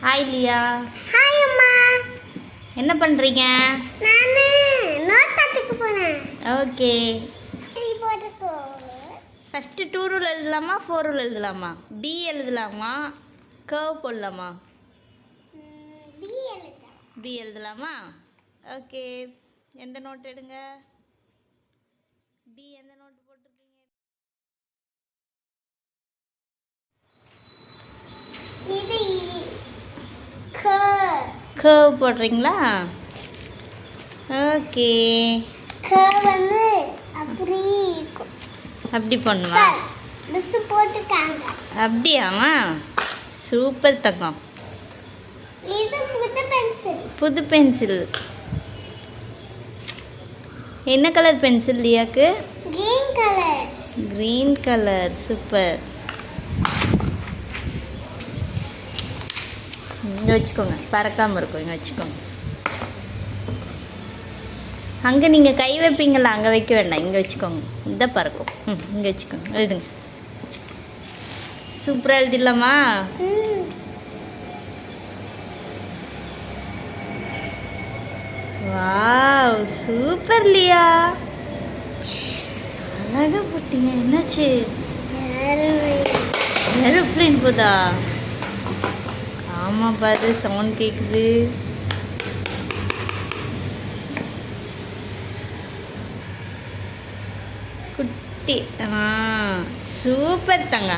Hi லியா. Hi அம்மா. என்ன பண்ணுறீங்க? நான் நோட் பார்த்துக்க போகிறேன். ஓகே. 3 போட்டுக்கோ. ஃபஸ்ட்டு 2 ரூல் எழுதலாமா 4 ரூல் எழுதலாமா? பி எழுதலாமா கர்வ் போடலாமா? பி எழுதலாம். பி எழுதலாமா? ஓகே. எந்த நோட் எடுங்க? பி எந்த நோட் போட்டிருக்கீங்க? இது கர்வ். கர்வ் போடுறீங்களா? ஓகே. கர்வ் வந்து அப்படி இருக்கும். அப்படி பண்ணுவா? மிஸ் போட்டுருக்காங்க. அப்படியாம்மா? சூப்பர் தங்கம். இது புது பென்சில். புது பென்சில். என்ன கலர் பென்சில் லியாக்கு? Green colour. Green colour. Super. இங்கே வச்சுக்கோங்க, பறக்காமல் இருக்கும். இங்கே வச்சுக்கோங்க. அங்கே நீங்கள் கை வைப்பீங்களா, அங்கே வைக்க வேண்டாம், இங்கே வச்சுக்கோங்க. இந்த பறக்கும். இங்கே வச்சுக்கோங்க. எழுதுங்க. சூப்பராக எழுதிடலாமா? வாவ், சூப்பர் லியா. அழகாக போட்டீங்க. என்னாச்சு? ஏரோப்ளேன் போதா? ஆமாம், பாரு சவுண்ட் கேட்குது. குட்டி. சூப்பர் தங்க.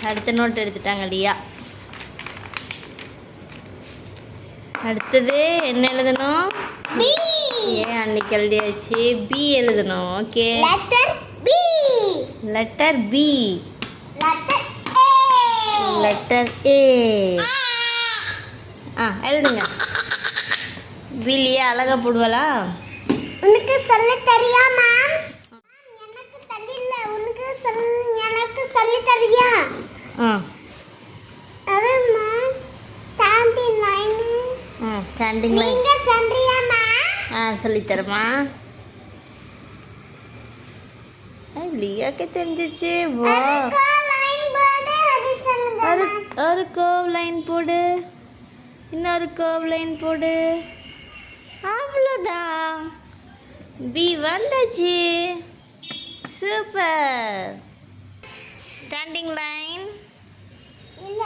அடுத்த நோட் எடுத்துட்டாங்க லியா. அடுத்தது என்ன எழுதணும்? பி. ஏன் அன்னைக்கு எழுதியாச்சு. பி எழுதணும். Okay. Letter B. Letter B. Letter A. Letter A. எழுதுங்க. பிலியா அழகா போடுவாளா? உனக்கு சொல்ல தெரியாமா? எனக்கு தெரியல. உனக்கு எனக்கு சொல்ல தெரியா? அரேம்மா ஸ்டாண்டிங் லைன். Standing line. நீங்க சொல்றியாமா? சொல்லித்தரமா? லியாக்கு தெரிஞ்சிச்சு. வா, லைன் போடு. அது சொல்லுங்க. ஒரு கர்வ் லைன் போடு. இன்னொரு கர்வ் லைன் போடு. அவ்வளோதான். பி வந்தாச்சு. சூப்பர். Standing line. இல்ல.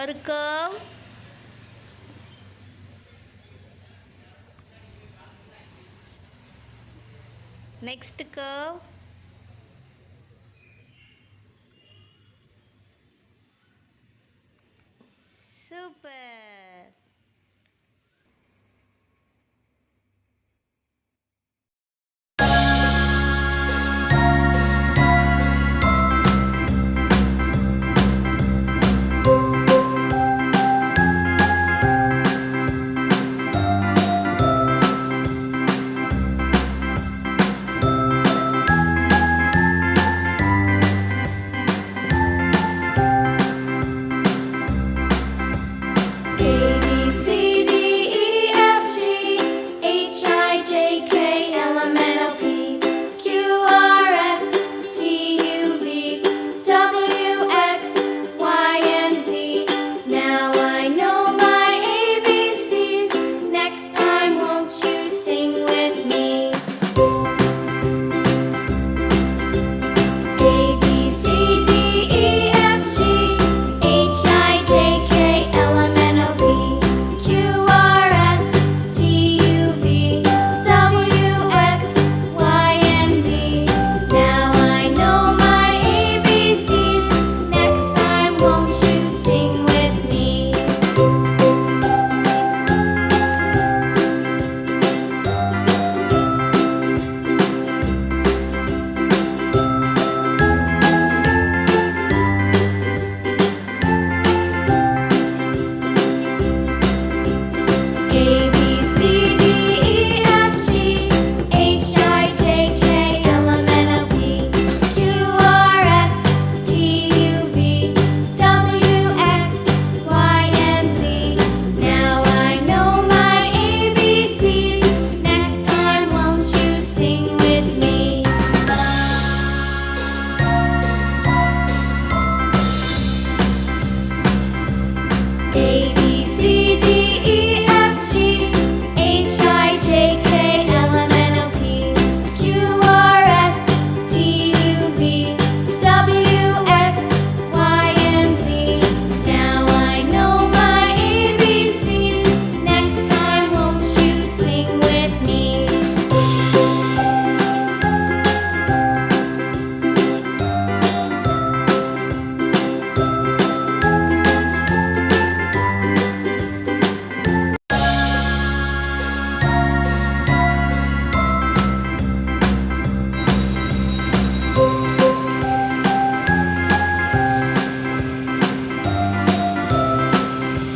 ஒரு curve. Next curve. Super.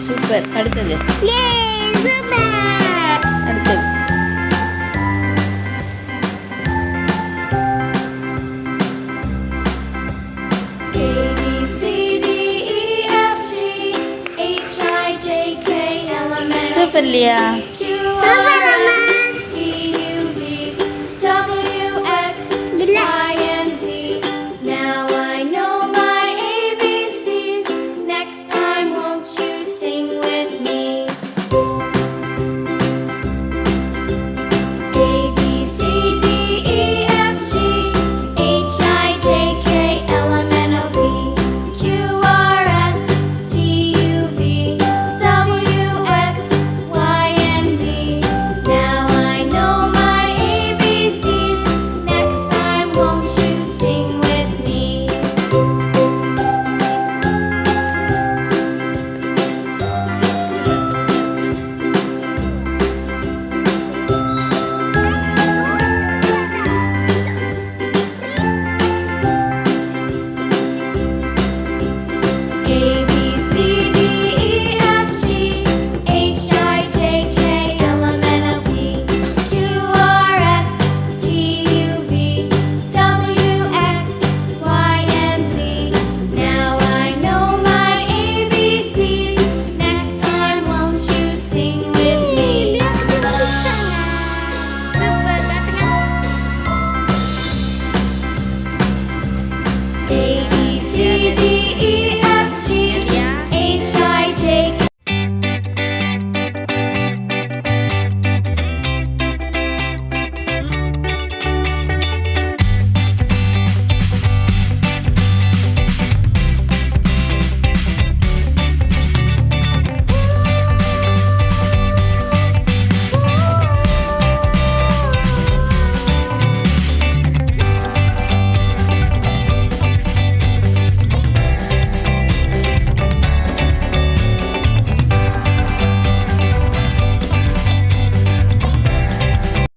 Super. அடுத்தது. அடுத்தது. சூப்பர் லியா.